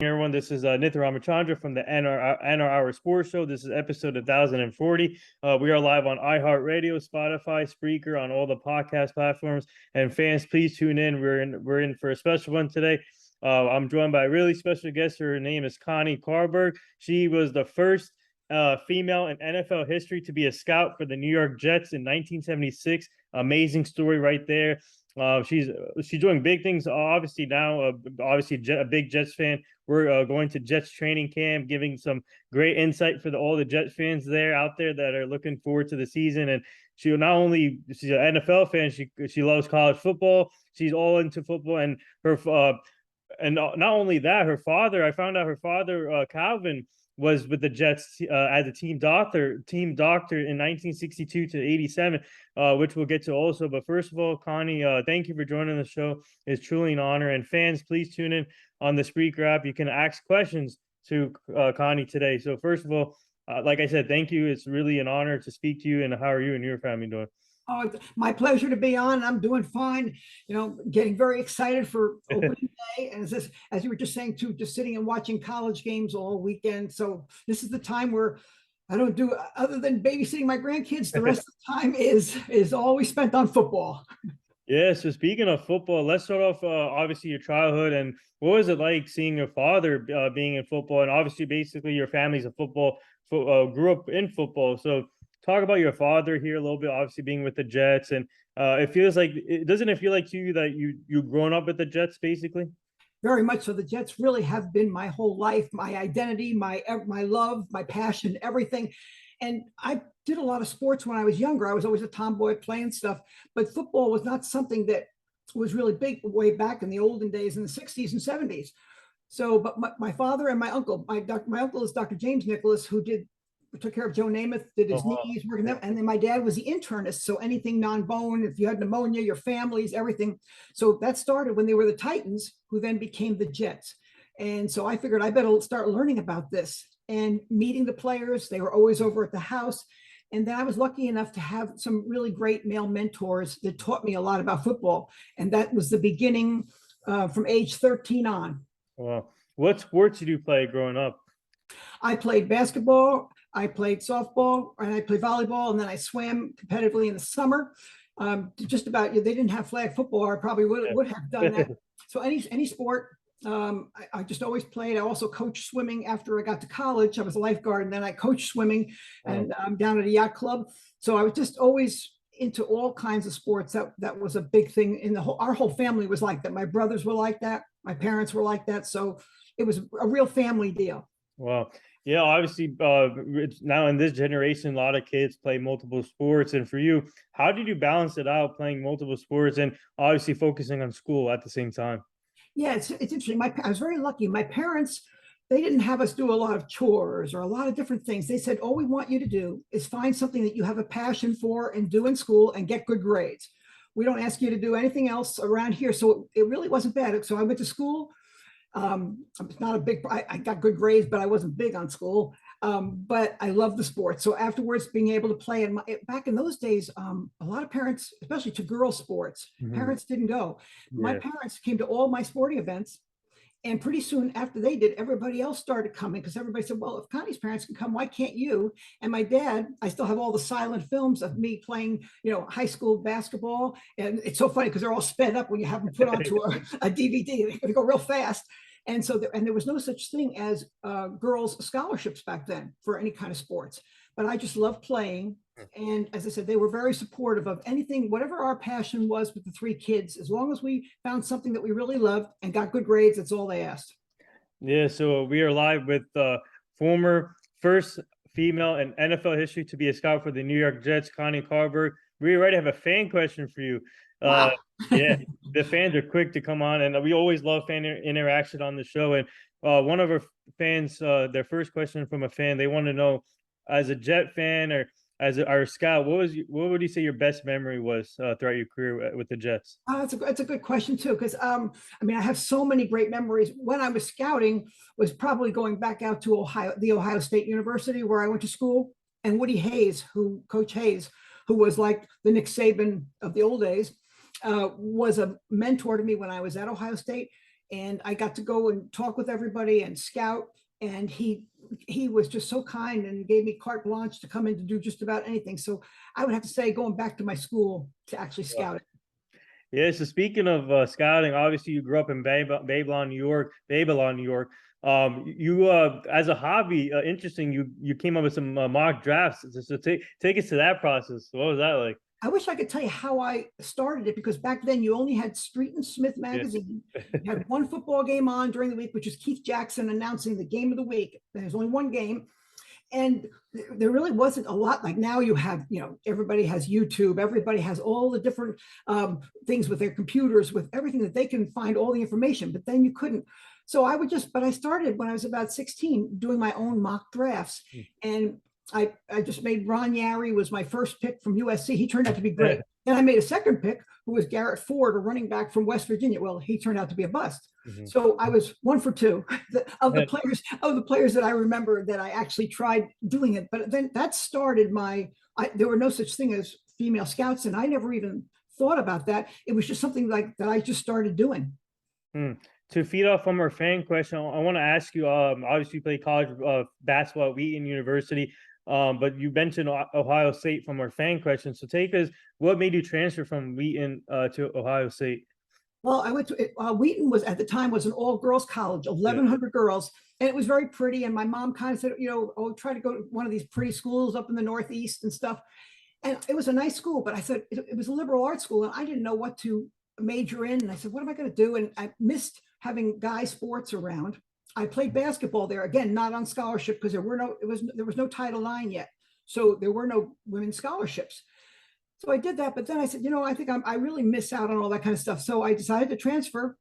Everyone, this is Nithya Ramachandra from the NR Hour Sports Show. This is episode 1040. We are live on iHeartRadio, Spotify, Spreaker, on all the podcast platforms. And fans, please tune in. We're in for a special one today. I'm joined by a really special guest. Her name is Connie Carberg. She was the first female in NFL history to be a scout for the New York Jets in 1976. Amazing story right there. She's doing big things. Obviously now, a big Jets fan. We're going to Jets training camp, giving some great insight for all the Jets fans out there that are looking forward to the season. And she's an NFL fan. She loves college football. She's all into football, and not only that, her father. I found out her father, Calvin, was with the Jets as a team doctor in 1962 to 87, which we'll get to also. But first of all, Connie, thank you for joining the show. It's truly an honor. And fans, please tune in on the Spreaker app. You can ask questions to Connie today. So first of all, like I said, thank you. It's really an honor to speak to you. And how are you and your family doing? Oh, it's my pleasure to be on. I'm doing fine. Getting very excited for opening day. And as you were just saying too, just sitting and watching college games all weekend. So this is the time where I don't do other than babysitting my grandkids. The rest of the time is always spent on football. Yeah. So speaking of football, let's start off. Obviously, your childhood, and what was it like seeing your father being in football, and obviously, basically, your family's a grew up in football. So talk about your father here a little bit. Obviously, being with the Jets, and doesn't it feel like to you that you've grown up with the Jets, basically? Very much so. The Jets really have been my whole life, my identity, my love, my passion, everything. And I did a lot of sports when I was younger. I was always a tomboy playing stuff, but football was not something that was really big way back in the olden days in the 60s and 70s. So, but my father and my uncle, my uncle is Dr. James Nicholas, who took care of Joe Namath, did Oh, his wow. knees, working them. And then my dad was the internist. So anything non-bone, if you had pneumonia, your families, everything. So that started when they were the Titans, who then became the Jets. And so I figured I better start learning about this and meeting the players. They were always over at the house. And then I was lucky enough to have some really great male mentors that taught me a lot about football. And that was the beginning from age 13 on. Wow. What sports did you play growing up? I played basketball, I played softball, and I played volleyball, and then I swam competitively in the summer. Just about, they didn't have flag football, I probably would have done that. So any sport, I just always played. I also coached swimming after I got to college. I was a lifeguard, and then I coached swimming, and I'm down at a yacht club. So I was just always into all kinds of sports. That was a big thing in our whole family was like that. My brothers were like that. My parents were like that. So it was a real family deal. Wow. Yeah, obviously, it's now in this generation, a lot of kids play multiple sports. And for you, how did you balance it out playing multiple sports and obviously focusing on school at the same time? Yeah, it's interesting. I was very lucky. My parents, they didn't have us do a lot of chores or a lot of different things. They said, all we want you to do is find something that you have a passion for and do in school and get good grades. We don't ask you to do anything else around here. So it really wasn't bad. So I went to school. I'm not a big, I got good grades, but I wasn't big on school. But I love the sport. So afterwards, being able to play, and back in those days, a lot of parents, especially to girl sports, parents didn't go. My Yeah. parents came to all my sporting events. And pretty soon after they did, everybody else started coming because everybody said, well, if Connie's parents can come, why can't you? And my dad, I still have all the silent films of me playing, high school basketball. And it's so funny because they're all sped up when you have them put onto a DVD. They go real fast. And so, there was no such thing as girls' scholarships back then for any kind of sports. But I just loved playing. And as I said, they were very supportive of anything, whatever our passion was with the three kids. As long as we found something that we really loved and got good grades, that's all they asked. Yeah, so we are live with former first female in NFL history to be a scout for the New York Jets, Connie Carberg. We already have a fan question for you. Wow. Yeah, the fans are quick to come on, and we always love fan interaction on the show. And one of our fans, their first question from a fan, they want to know, as a Jet fan or as our scout, what would you say your best memory was throughout your career with the Jets? That's a good question too, because I have so many great memories. When I was scouting, was probably going back out to the Ohio State University where I went to school, and Woody Hayes, Coach Hayes, who was like the Nick Saban of the old days, was a mentor to me when I was at Ohio State. and I got to go and talk with everybody and scout. And he was just so kind and gave me carte blanche to come in to do just about anything. So I would have to say, going back to my school to actually scout it. Yeah. So speaking of scouting, obviously you grew up in Babylon, New York. Babylon, New York. You as a hobby, interesting. You came up with some mock drafts. So take us to that process. What was that like? I wish I could tell you how I started it, because back then you only had Street and Smith Yeah. magazine. You had one football game on during the week, which is Keith Jackson announcing the game of the week. There's only one game. And there really wasn't a lot. Like now you have, everybody has YouTube, everybody has all the different things with their computers, with everything that they can find all the information, but then you couldn't. So but I started when I was about 16 doing my own mock drafts. And I just made Ron Yary was my first pick from USC. He turned out to be great. Then I made a second pick who was Garrett Ford, a running back from West Virginia. Well, he turned out to be a bust. So I was 1 for 2 of the players that I remember that I actually tried doing it. But then that started there were no such thing as female scouts, and I never even thought about that. It was just something like that I just started doing. To feed off from our fan question, I want to ask you. Obviously, you played college basketball at Wheaton University, but you mentioned Ohio State from our fan question. So take us. What made you transfer from Wheaton to Ohio State? Well, I went to Wheaton was at the time was an all girls college, 1,100 girls, and it was very pretty. And my mom kind of said, oh, try to go to one of these pretty schools up in the Northeast and stuff. And it was a nice school, but I said it was a liberal arts school, and I didn't know what to major in. And I said, what am I going to do? And I missed having guy sports around. I played basketball there, again, not on scholarship, because there was no Title IX yet, so there were no women's scholarships. So I did that, but then I said, I think I really miss out on all that kind of stuff. So I decided to transfer.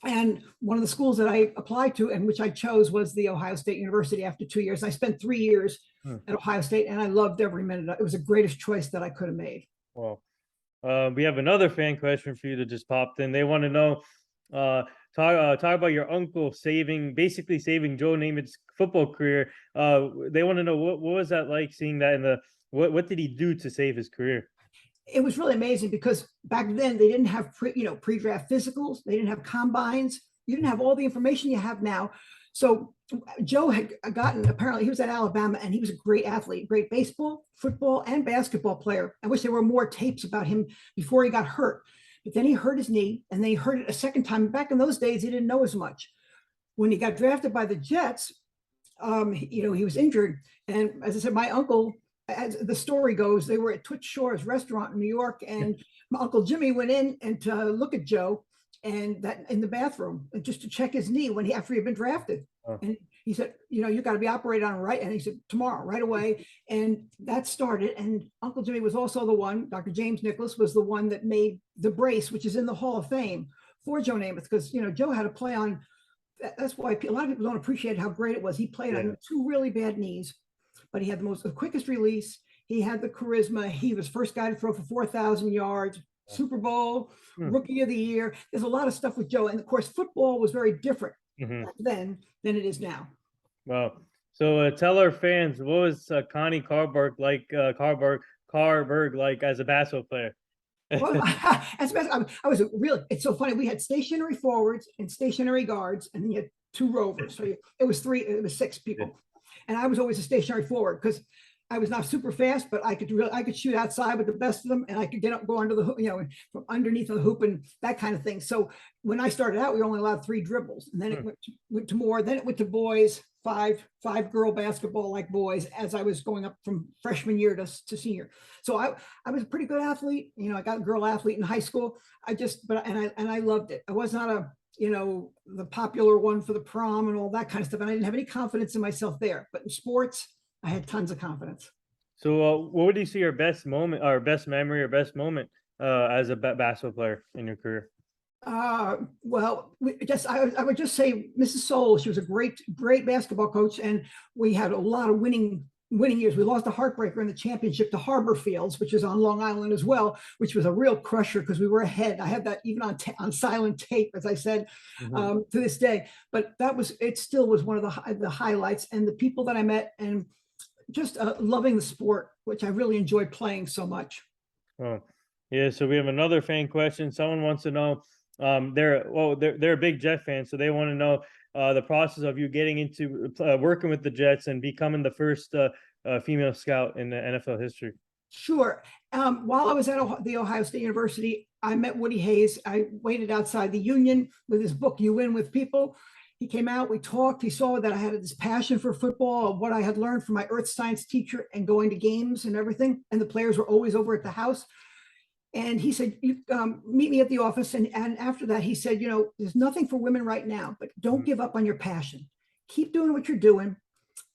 And one of the schools that I applied to, and which I chose, was the Ohio State University after 2 years. I spent 3 years at Ohio State, and I loved every minute. It was the greatest choice that I could have made. Well, we have another fan question for you that just popped in. They want to know, talk about your uncle basically saving Joe Namath's football career. They want to know what was that like, seeing that what did he do to save his career? It was really amazing, because back then they didn't have pre-draft physicals, they didn't have combines, you didn't have all the information you have now. So Joe had apparently he was at Alabama, and he was a great athlete, great baseball, football, and basketball player. I wish there were more tapes about him before he got hurt. But then he hurt his knee, and then he hurt it a second time. Back in those days, he didn't know as much. When he got drafted by the Jets, he was injured. And as I said, my uncle, as the story goes, they were at Twitch Shore's restaurant in New York, and my Uncle Jimmy went in and to look at Joe, and that in the bathroom, just to check his knee after he'd been drafted. And he said, you got to be operated on, right? And he said, tomorrow, right away. And that started. And Uncle Jimmy was also the one, Dr. James Nicholas was the one that made the brace, which is in the Hall of Fame, for Joe Namath, because Joe had to play on. That's why a lot of people don't appreciate how great it was. He played on 2 really bad knees, but he had the quickest release. He had the charisma. He was first guy to throw for 4,000 yards, Super Bowl, Rookie of the Year. There's a lot of stuff with Joe. And of course, football was very different then than it is now. Well, so tell our fans, what was Connie Carberg like, Carberg like as a basketball player? Well, I was it's so funny. We had stationary forwards and stationary guards, and then you had 2 rovers. So it was 6 people. And I was always a stationary forward, because I was not super fast, but I could shoot outside with the best of them, and I could go under the hoop, from underneath the hoop and that kind of thing. So when I started out, we were only allowed 3 dribbles, and then it went to more. Then it went to boys, 5 girl basketball like boys, as I was going up from freshman year to senior. So I was a pretty good athlete. I got a girl athlete in high school. I loved it. I was not the popular one for the prom and all that kind of stuff. And I didn't have any confidence in myself there, but in sports, I had tons of confidence. So what would you see your best moment, or best memory, or best moment as a basketball player in your career? Well, I would just say Mrs. Soul. She was a great basketball coach, and we had a lot of winning years. We lost a heartbreaker in the championship to Harbor Fields, which is on Long Island as well, which was a real crusher, because we were ahead. I have that even on silent tape, as I said, to this day. But it still was one of the highlights, and the people that I met, and just loving the sport, which I really enjoyed playing so much. Oh, yeah. So we have another fan question. Someone wants to know, They're a big Jet fan, so they want to know the process of you getting into working with the Jets and becoming the first female scout in the NFL history. Sure. While I was at the Ohio State University, I met Woody Hayes. I waited outside the Union with his book, You Win with People. He came out, we talked. He saw that I had this passion for football, what I had learned from my earth science teacher and going to games and everything. And the players were always over at the house. And he said, you meet me at the office. And after that, he said, there's nothing for women right now, but don't give up on your passion. Keep doing what you're doing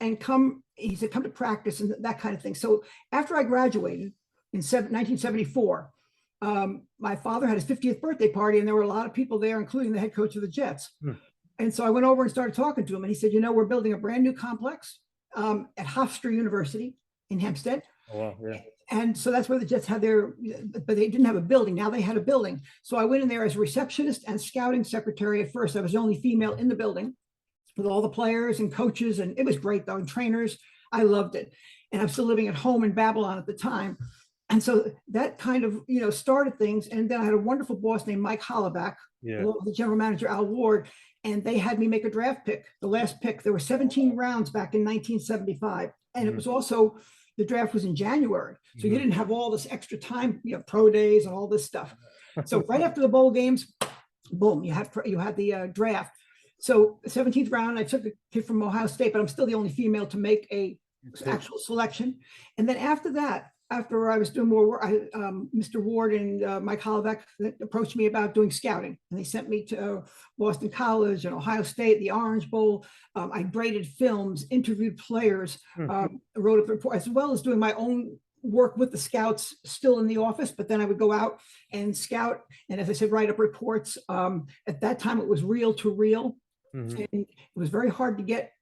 and he said, come to practice and that kind of thing. So after I graduated in 1974, my father had his 50th birthday party and there were a lot of people there, including the head coach of the Jets. And so I went over and started talking to him and he said, we're building a brand new complex at Hofstra University in Hempstead. Oh, wow, yeah. And so that's where the Jets had but they didn't have a building. Now they had a building. So I went in there as a receptionist and scouting secretary at first. I was the only female in the building with all the players and coaches. And it was great though, and trainers. I loved it. And I'm still living at home in Babylon at the time. And so that kind of, started things. And then I had a wonderful boss named Mike Hollaback, along with the general manager, Al Ward. And they had me make a draft pick, the last pick. There were 17 rounds back in 1975. And it was also, the draft was in January. So you didn't have all this extra time, pro days and all this stuff. So right after the bowl games, boom, you had the draft. So the 17th round, I took a kid from Ohio State, but I'm still the only female to make a actual selection. And then after that, after I was doing more work, Mr. Ward and Mike Hollaback approached me about doing scouting. And they sent me to Boston College and Ohio State, the Orange Bowl. I graded films, interviewed players, wrote a report, as well as doing my own work with the scouts still in the office. But then I would go out and scout. And as I said, write up reports. At that time, it was reel to reel. And it was very hard to get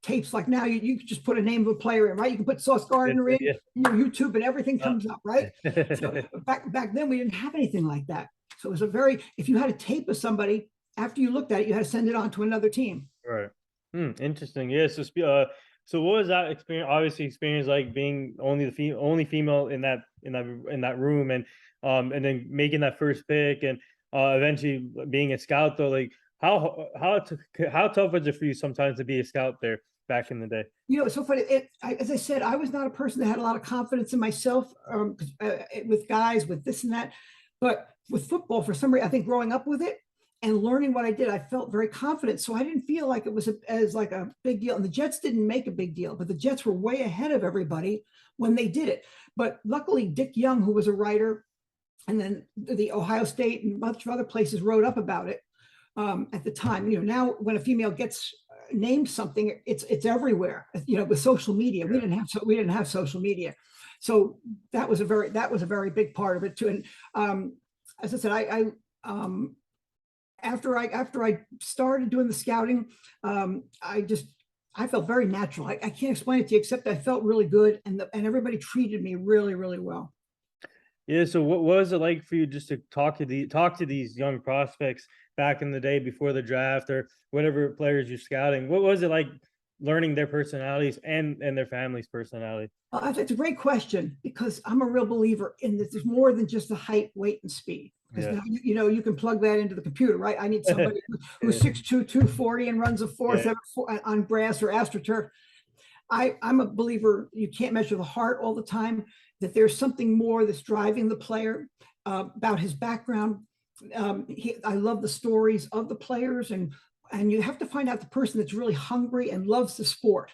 tapes like now. You could just put a name of a player in, right? You can put Sauce Gardner in YouTube and everything comes up, right? So back then we didn't have anything like that. So it was if you had a tape of somebody, after you looked at it, you had to send it on to another team. Right. Interesting. Yeah. So what was that experience like being only female in that room and then making that first pick and eventually being a scout though? Like how tough was it for you sometimes to be a scout there back in the day? It's so funny. As I said, I was not a person that had a lot of confidence in myself with guys, with this and that. But with football, for some reason, I think growing up with it and learning what I did, I felt very confident. So I didn't feel like it was as like a big deal. And the Jets didn't make a big deal, but the Jets were way ahead of everybody when they did it. But luckily, Dick Young, who was a writer, and then the Ohio State and a bunch of other places wrote up about it. At the time, now when a female gets named something, it's everywhere. With social media, we didn't have social media, so that was a very big part of it too. And as I said, after I started doing the scouting, I felt very natural. I can't explain it to you except I felt really good, and everybody treated me really, really well. Yeah. So what was it like for you just to talk to these young prospects back in the day before the draft or whatever players you're scouting? What was it like learning their personalities and their families' personality? It's a great question because I'm a real believer in that there's more than just the height, weight, and speed. Because now, you can plug that into the computer, right? I need somebody who's 6'2", 240 and runs a 4.7 on grass or AstroTurf. I'm a believer you can't measure the heart all the time, that there's something more that's driving the player about his background. I love the stories of the players, and you have to find out the person that's really hungry and loves the sport.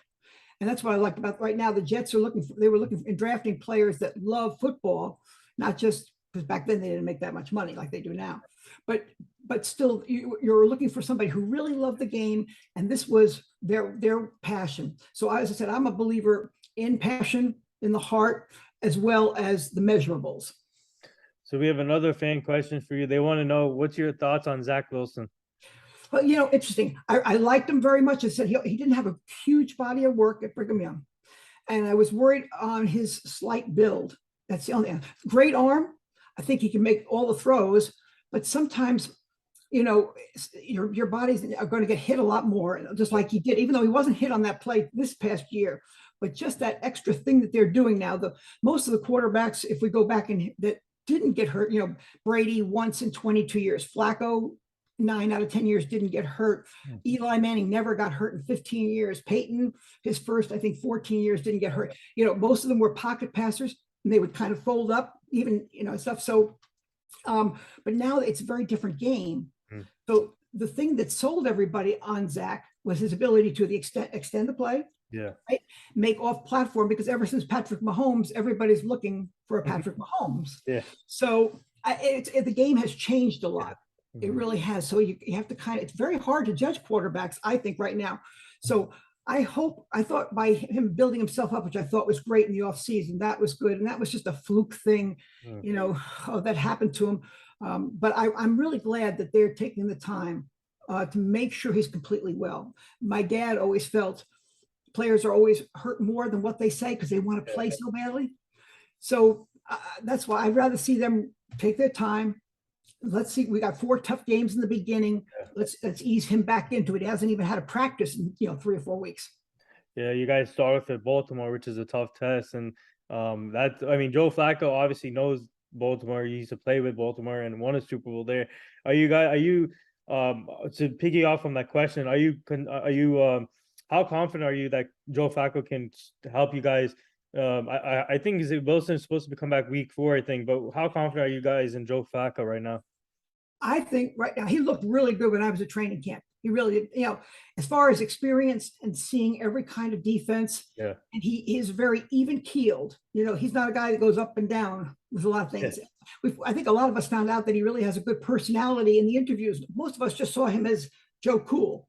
And that's what I like about right now. The Jets were looking in drafting players that love football, not just because back then they didn't make that much money like they do now. But still, you're looking for somebody who really loved the game, and this was their passion. So as I said, I'm a believer in passion, in the heart, as well as the measurables. So we have another fan question for you. They want to know, what's your thoughts on Zach Wilson? Well, interesting. I liked him very much. I said he didn't have a huge body of work at Brigham Young, and I was worried on his slight build. That's the only thing. Great arm. I think he can make all the throws, but sometimes, your bodies are going to get hit a lot more, just like he did, even though he wasn't hit on that play this past year. But just that extra thing that they're doing now, most of the quarterbacks, if we go back in that didn't get hurt. Brady once in 22 years. Flacco, 9 out of 10 years, didn't get hurt. Eli Manning never got hurt in 15 years. Peyton, his first, I think, 14 years, didn't get hurt. Most of them were pocket passers, and they would kind of fold up, even, stuff. So, but now it's a very different game. So the thing that sold everybody on Zach was his ability to extend the play. Yeah. Right? Make off platform, because ever since Patrick Mahomes, everybody's looking for a Patrick Mahomes. Yeah. So the game has changed a lot. It really has. So you have to it's very hard to judge quarterbacks, I think, right now. So I thought by him building himself up, which I thought was great in the offseason, that was good. And that was just a fluke thing, that happened to him. But I'm really glad that they're taking the time to make sure he's completely well. My dad always felt players are always hurt more than what they say, because they want to play so badly. So that's why I'd rather see them take their time. Let's see. We got 4 tough games in the beginning. Let's ease him back into it. He hasn't even had a practice in 3 or 4 weeks. Yeah, you guys start off at Baltimore, which is a tough test, and Joe Flacco obviously knows Baltimore. He used to play with Baltimore and won a Super Bowl there. To piggy off from that question, how confident are you that Joe Flacco can help you guys? I think Wilson's supposed to come back week 4, I think, but how confident are you guys in Joe Flacco right now? I think right now he looked really good when I was at training camp. He really did. As far as experience and seeing every kind of defense, and he is very even keeled. He's not a guy that goes up and down with a lot of things. I think a lot of us found out that he really has a good personality in the interviews. Most of us just saw him as Joe Cool.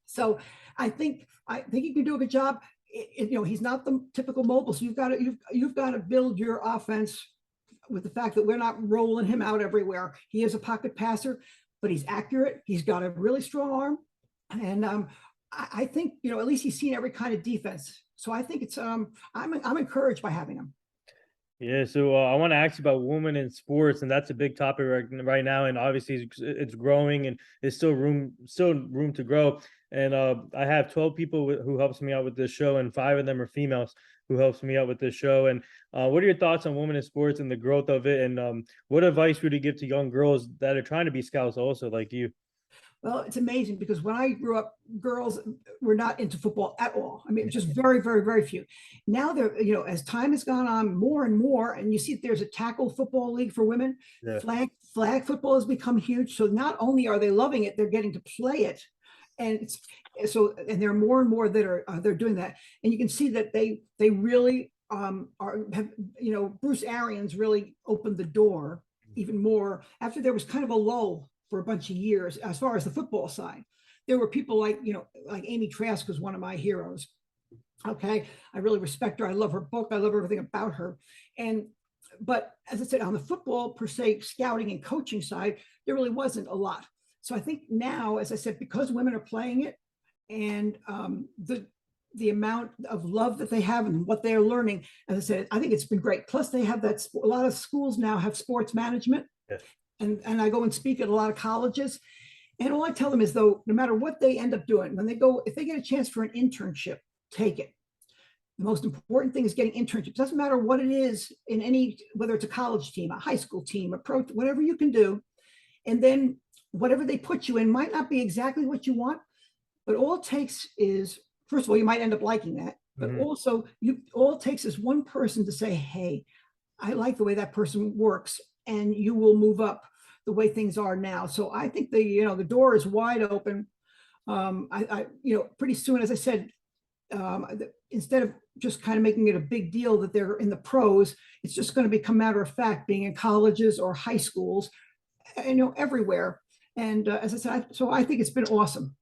So I think he can do a good job. He's not the typical mobile. So you've got to build your offense with the fact that we're not rolling him out everywhere. He is a pocket passer, but he's accurate. He's got a really strong arm, and I think at least he's seen every kind of defense. So I think it's I'm encouraged by having him. Yeah, so I want to ask you about women in sports, and that's a big topic right now. And obviously, it's growing, and there's still room to grow. And I have 12 people who helps me out with this show, and 5 of them are females who helps me out with this show. And what are your thoughts on women in sports and the growth of it? And what advice would you give to young girls that are trying to be scouts, also like you? Well, it's amazing, because when I grew up, girls were not into football at all. I mean, just very, very, very few. Now they're, as time has gone on, more and more, and you see that there's a tackle football league for women. Flag football has become huge. So not only are they loving it, they're getting to play it. And there are more and more that are they're doing that. And you can see that they really Bruce Arians really opened the door even more after there was kind of a lull for a bunch of years as far as the football side. There were people like Amy Trask was one of my heroes. Okay, I really respect her. I love her book. I love everything about her. But as I said, on the football per se, scouting and coaching side, there really wasn't a lot. So I think now, as I said, because women are playing it, and the amount of love that they have and what they're learning, as I said, I think it's been great. Plus, they have a lot of schools now have sports management. And I go and speak at a lot of colleges. And all I tell them is, though, no matter what they end up doing, if they get a chance for an internship, take it. The most important thing is getting internships. It doesn't matter what it is whether it's a college team, a high school team, whatever you can do. And then whatever they put you in might not be exactly what you want, but all it takes is, first of all, you might end up liking that, but also all it takes is one person to say, hey, I like the way that person works, and you will move up the way things are now. So I think the door is wide open. Pretty soon, as I said, instead of just kind of making it a big deal that they're in the pros, it's just going to become matter of fact, being in colleges or high schools, everywhere. And as I said, I think it's been awesome.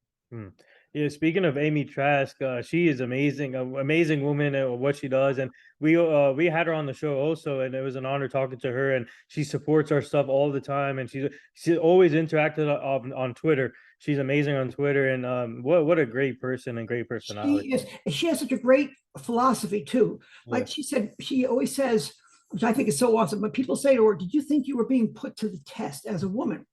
Yeah, speaking of Amy Trask, she is amazing, amazing woman at what she does, and we had her on the show also, and it was an honor talking to her. And she supports our stuff all the time, and she's always interacted on Twitter. She's amazing on Twitter, and what a great person and great personality. She has such a great philosophy too. Like she said, she always says, which I think is so awesome, but people say to her, "Did you think you were being put to the test as a woman?"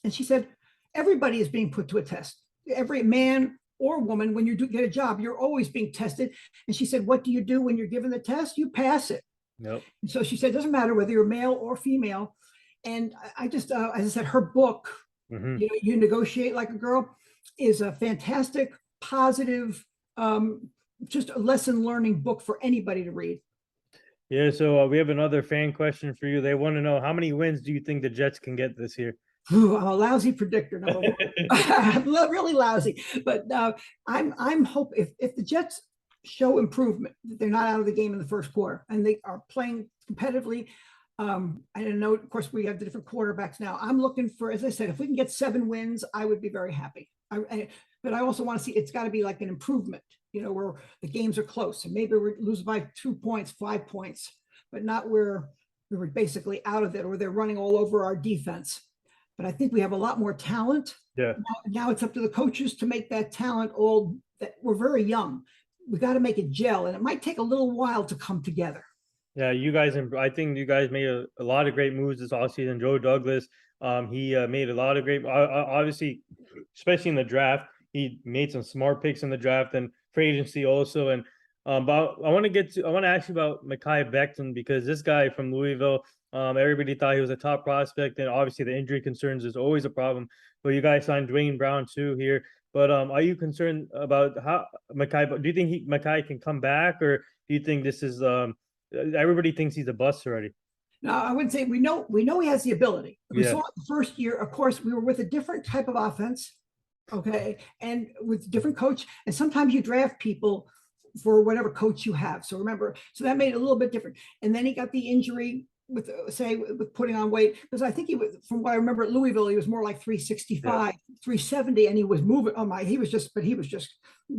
And she said, "Everybody is being put to a test. Every man or woman, when you do get a job, you're always being tested." And she said, "What do you do when you're given the test? You pass it." Nope. And so she said, it doesn't matter whether you're male or female. And I just, as I said, her book, Mm-hmm. You Negotiate Like a Girl, is a fantastic, positive, just a lesson learning book for anybody to read. Yeah, so we have another fan question for you. They want to know, how many wins do you think the Jets can get this year? Ooh, I'm a lousy predictor, number one. I'm really lousy, but I'm hope if the Jets show improvement, they're not out of the game in the first quarter and they are playing competitively. I don't know. Of course, we have the different quarterbacks now. I'm looking for, as I said, if we can get 7 wins, I would be very happy. But I also want to see it's got to be like an improvement, where the games are close and maybe we lose by 2 points, 5 points, but not where we were basically out of it or they're running all over our defense. But I think we have a lot more talent. Yeah. Now it's up to the coaches to make that talent all that we're very young. We got to make it gel, and it might take a little while to come together. Yeah, you guys, I think you guys made a lot of great moves this offseason. Joe Douglas, he made a lot of great, obviously, especially in the draft. He made some smart picks in the draft and free agency also. And but I want to ask you about Maki Beckton, because this guy from Louisville, everybody thought he was a top prospect, and obviously the injury concerns is always a problem. But you guys signed Dwayne Brown too here. But are you concerned about how Maki? Do you think Maki can come back, or do you think this is everybody thinks he's a bust already? No, I wouldn't say we know he has the ability. We Yeah. saw it the first year. Of course, we were with a different type of offense, okay, and with different coach. And sometimes you draft people for whatever coach you have. So remember, so that made it a little bit different. And then he got the injury with putting on weight, because I think he was, from what I remember at Louisville, he was more like 365, 370, and he was moving. Oh my, he was just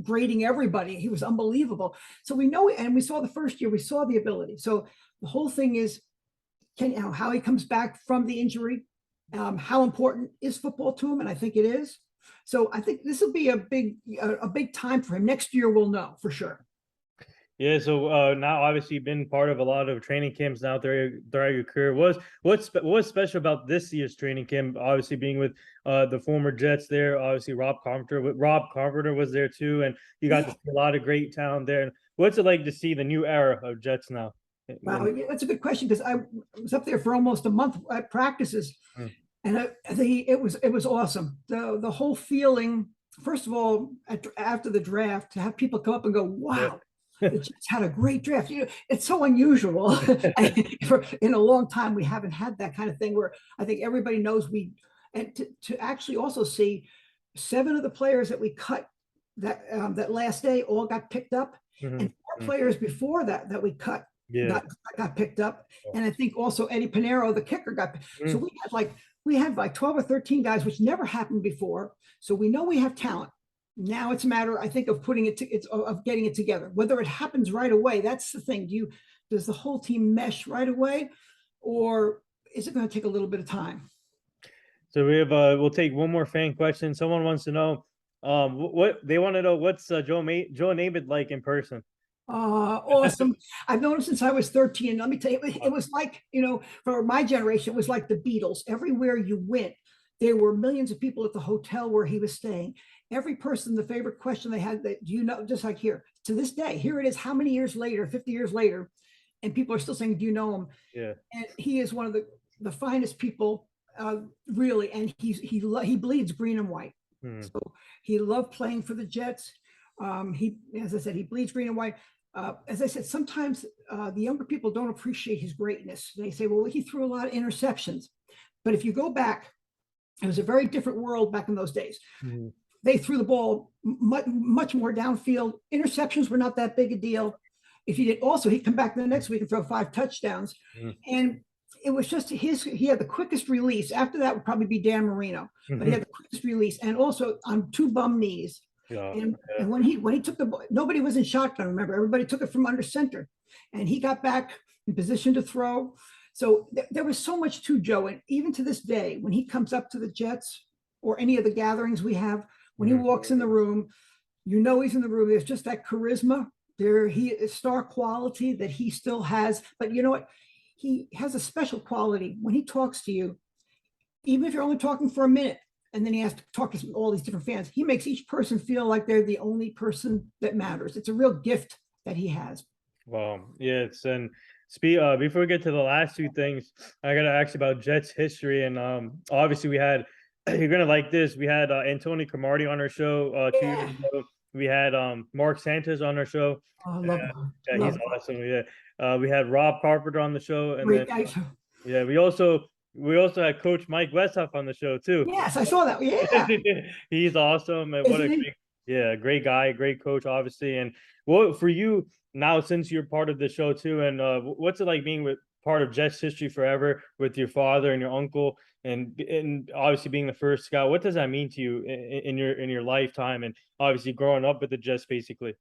grading everybody. He was unbelievable. So we know, and we saw the first year, we saw the ability. So the whole thing is, how he comes back from the injury, how important is football to him, and I think it is. So I think this will be a big time for him. Next year, we'll know for sure. Yeah, so now obviously you've been part of a lot of training camps now throughout your career. What's special about this year's training camp? Obviously being with the former Jets there. Obviously Rob Carpenter was there too, and you got to see a lot of great talent there. And what's it like to see the new era of Jets now? Wow, that's a good question, because I was up there for almost a month at practices, and it was awesome. The whole feeling. First of all, after the draft, to have people come up and go, "Wow." The Jets had a great draft. It's so unusual. In a long time, we haven't had that kind of thing where I think everybody knows and to actually also see 7 of the players that we cut that last day all got picked up, and 4 players before that we cut got picked up. And I think also Eddie Pinero, the kicker, got. So we had like 12 or 13 guys, which never happened before. So we know we have talent. Now it's a matter, I think, of of getting it together. Whether it happens right away, that's the thing. Does the whole team mesh right away, or is it going to take a little bit of time? So we'll take one more fan question. Someone wants to know, what they want to know, what's Joe Namath like in person? Awesome. I've known him since I was 13. Let me tell you, it was like, for my generation, it was like the Beatles. Everywhere you went, there were millions of people at the hotel where he was staying. Every person, the favorite question they had, that, just like here, to this day, here it is, how many years later, 50 years later, and people are still saying, do you know him? Yeah. And he is one of the finest people, really, and he bleeds green and white. So he loved playing for the Jets. As I said, he bleeds green and white. As I said, sometimes the younger people don't appreciate his greatness. They say, well, he threw a lot of interceptions. But if you go back, it was a very different world back in those days. They threw the ball much more downfield. Interceptions were not that big a deal. If he did, also, he'd come back the next week and throw 5 touchdowns. And it was just he had the quickest release. After that would probably be Dan Marino, but he had the quickest release, and also on 2 bum knees. And when he took the ball, nobody was in shotgun. Remember, everybody took it from under center, and he got back in position to throw. So there was so much to Joe, and even to this day, when he comes up to the Jets or any of the gatherings we have, when he walks in the room, he's in the room. There's just that charisma there. He is star quality that he still has. But you know what? He has a special quality when he talks to you, even if you're only talking for a minute, and then he has to talk to all these different fans. He makes each person feel like they're the only person that matters. It's a real gift that he has. Wow. Yeah, and Before we get to the last two things, I gotta ask you about Jets history. And obviously we had you're gonna like this. We had Anthony Cromartie on our show 2 years Yeah. ago. We had Mark Sanchez on our show. Oh, I Uh, love him. yeah, he's Love him. awesome. Yeah. We had Rob Carpenter on the show, and then Great guy. yeah, we also had Coach Mike Westhoff on the show too. Yes, I saw that. Yeah. He's awesome, and what Isn't a he? great guy, great coach, obviously. And what for you now, since you're part of the show too, and what's it like being with part of Jets history forever with your father and your uncle, and obviously being the first scout? What does that mean to you in your lifetime, and obviously growing up with the Jets, basically?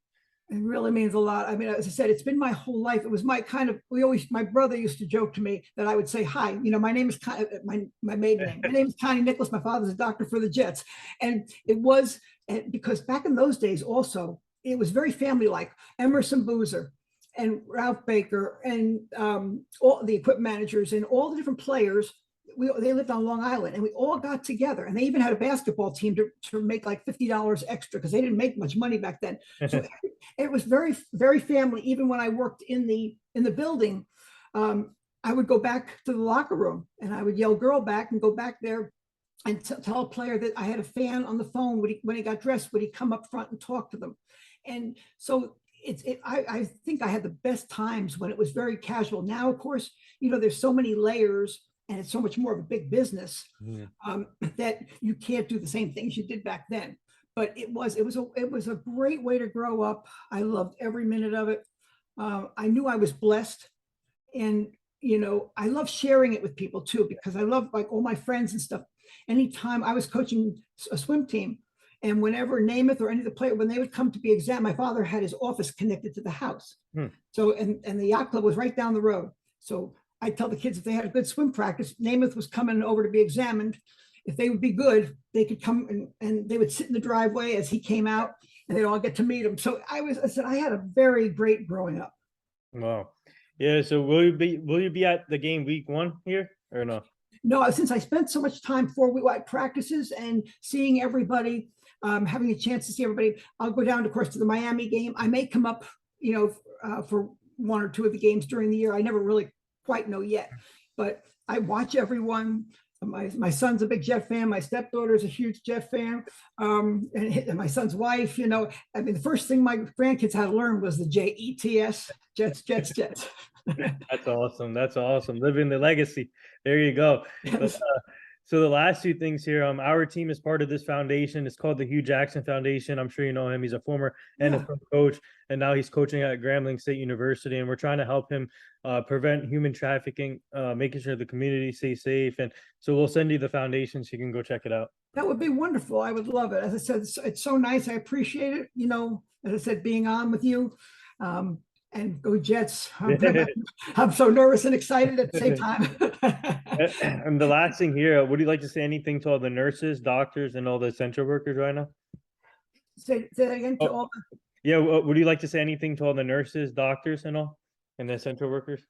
It really means a lot. I mean, as I said, it's been my whole life. It was my kind of, my brother used to joke to me that I would say, hi, my name is, my maiden name. My name is Connie Nicholas. My father's a doctor for the Jets. And it was, because back in those days also, it was very family-like. Emerson Boozer and Ralph Baker and all the equipment managers and all the different players, they lived on Long Island, and we all got together, and they even had a basketball team to make like $50 extra because they didn't make much money back then. So it was very, very family. Even when I worked in the building, I would go back to the locker room and I would yell "girl" back and go back there and tell a player that I had a fan on the phone. When he got dressed, would he come up front and talk to them? And so I think I had the best times when it was very casual. Now, of course, there's so many layers and it's so much more of a big business that you can't do the same things you did back then. But it was a great way to grow up. I loved every minute of it. I knew I was blessed, and I love sharing it with people too, because I love like all my friends and stuff. Anytime I was coaching a swim team, and whenever Namath or any of the players, when they would come to be examined, my father had his office connected to the house. So, and the yacht club was right down the road. So I tell the kids if they had a good swim practice, Namath was coming over to be examined. If they would be good, they could come and they would sit in the driveway as he came out, and they'd all get to meet him. So I said I had a very great growing up. Wow. Yeah. So will you be at the game week 1 here or no? No, since I spent so much time 4-week practices and seeing everybody, having a chance to see everybody, I'll go down, of course, to the Miami game. I may come up, for 1 or 2 of the games during the year. I never really quite know yet, but I watch everyone. My son's a big Jet fan. My stepdaughter's a huge Jet fan, and my son's wife. I mean, the first thing my grandkids had to learn was the JETS, Jets, Jets, Jets. That's awesome. That's awesome. Living the legacy. There you go. But, so the last two things here, our team is part of this foundation. It's called the Hugh Jackson Foundation. I'm sure you know him. He's a former NFL coach, and now he's coaching at Grambling State University. And we're trying to help him prevent human trafficking, making sure the community stays safe. And so we'll send you the foundation so you can go check it out. That would be wonderful. I would love it. As I said, it's so nice. I appreciate it. As I said, being on with you. And go Jets. I'm so nervous and excited at the same time. And the last thing here, would you like to say anything to all the nurses, doctors, and all the essential workers right now? Say that again to all. Yeah, would you like to say anything to all the nurses, doctors, and all, and the essential workers?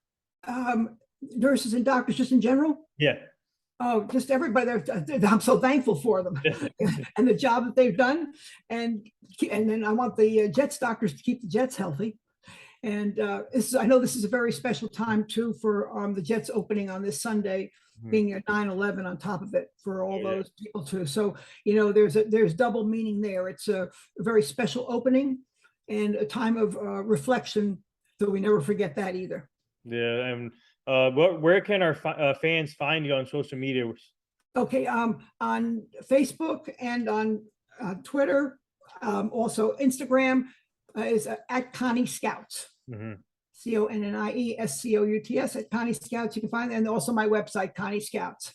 Nurses and doctors, just in general? Yeah. Oh, just everybody. I'm so thankful for them and the job that they've done. And then I want the Jets doctors to keep the Jets healthy. And I know this is a very special time too for the Jets opening on this Sunday, being a 9/11 on top of it for all those people too. So there's double meaning there. It's a very special opening and a time of reflection, so we never forget that either. Yeah, and where can our fans find you on social media? Okay, on Facebook and on Twitter, also Instagram is at Connie Scouts. CONNIE at Connie Scouts. You can find that, and also my website, Connie Scouts.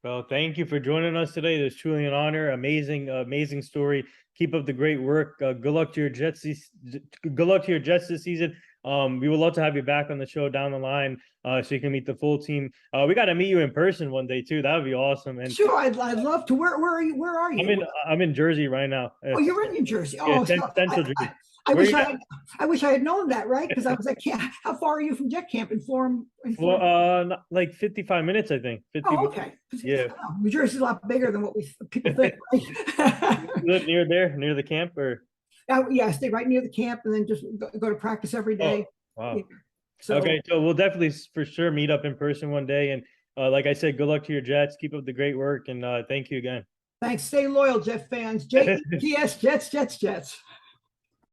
Well, thank you for joining us today. It was truly an honor. Amazing story. Keep up the great work. Good luck to your Jets. Good luck to your Jets this season. We would love to have you back on the show down the line, so you can meet the full team. We got to meet you in person one day too. That would be awesome. And sure, I'd love to. Where are you? Where are you? I'm in Jersey right now. Oh, you're in New Jersey. Oh, yeah, Central Jersey. I wish I had known that, right? Because I was like, how far are you from Jet Camp? Well, like 55 minutes, I think. 50 okay. Yeah. New Jersey's a lot bigger than what people think. Right? You live near the camp, or? Yeah, I stay right near the camp, and then just go to practice every day. Oh, wow. So Okay, so we'll definitely for sure meet up in person one day. And like I said, good luck to your Jets. Keep up the great work, and thank you again. thanks. Stay loyal, Jet fans. JETS, Jets, Jets, Jets.